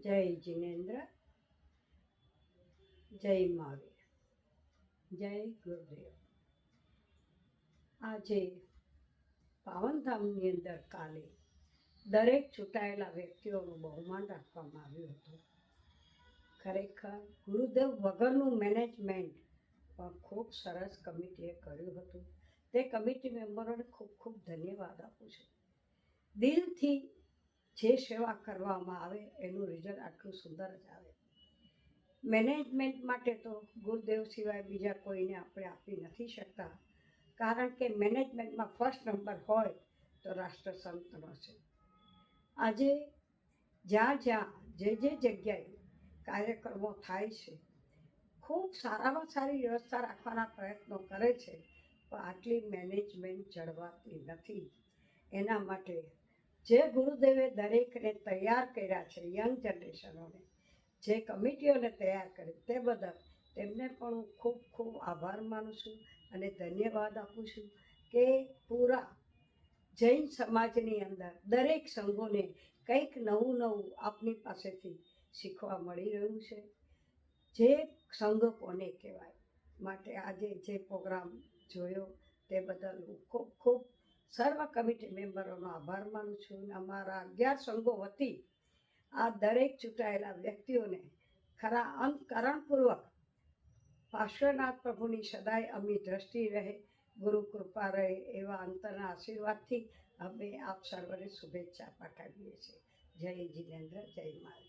જય જિનેન્દ્ર, જય મહાવીર, જય ગુરુદેવ. આજે પાવનધામની અંદર કાલે દરેક ચૂંટાયેલા વ્યક્તિઓનું બહુમાન રાખવામાં આવ્યું હતું. ખરેખર ગુરુદેવ વગરનું મેનેજમેન્ટ પણ ખૂબ સરસ કમિટીએ કર્યું હતું. તે કમિટી મેમ્બરોને ખૂબ ખૂબ ધન્યવાદ આપું છું. દિલથી જે સેવા કરવામાં આવે એનું રિઝલ્ટ આટલું સુંદર જ આવે. મેનેજમેન્ટ માટે તો ગુરુદેવ સિવાય બીજા કોઈને આપણે આપી નથી શકતા, કારણ કે મેનેજમેન્ટમાં ફર્સ્ટ નંબર હોય તો રાષ્ટ્રસંતનો છે. આજે જ્યાં જ્યાં જે જગ્યાએ કાર્યક્રમો થાય છે, ખૂબ સારામાં સારી વ્યવસ્થા રાખવાના પ્રયત્નો કરે છે, પણ આટલી મેનેજમેન્ટ જળવાતી નથી. એના માટે જે ગુરુદેવે દરેકને તૈયાર કર્યા છે, યંગ જનરેશનોને, જે કમિટીઓને તૈયાર કરી, તે બદલ તેમને પણ હું ખૂબ ખૂબ આભાર માનું છું અને ધન્યવાદ આપું છું કે પૂરા જૈન સમાજની અંદર દરેક સંઘોને કંઈક નવું નવું આપની પાસેથી શીખવા મળી રહ્યું છે. જે સંઘ કોને કહેવાય માટે આજે જે પ્રોગ્રામ જોયો તે બદલ હું ખૂબ ખૂબ સર્વ કમિટી મેમ્બરોનો આભાર માનું છું. અમારા 11 સંઘો વતી આ દરેક ચૂંટાયેલા વ્યક્તિઓને ખરા અંતકરણપૂર્વક પાર્શ્વનાથ પ્રભુની સદાય અમી દ્રષ્ટિ રહે, ગુરુ કૃપા રહે, એવા અંતરના આશીર્વાદથી અમે આપ સર્વને શુભેચ્છા પાઠવીએ છીએ. જય જિનેન્દ્ર, જય મહાવીર.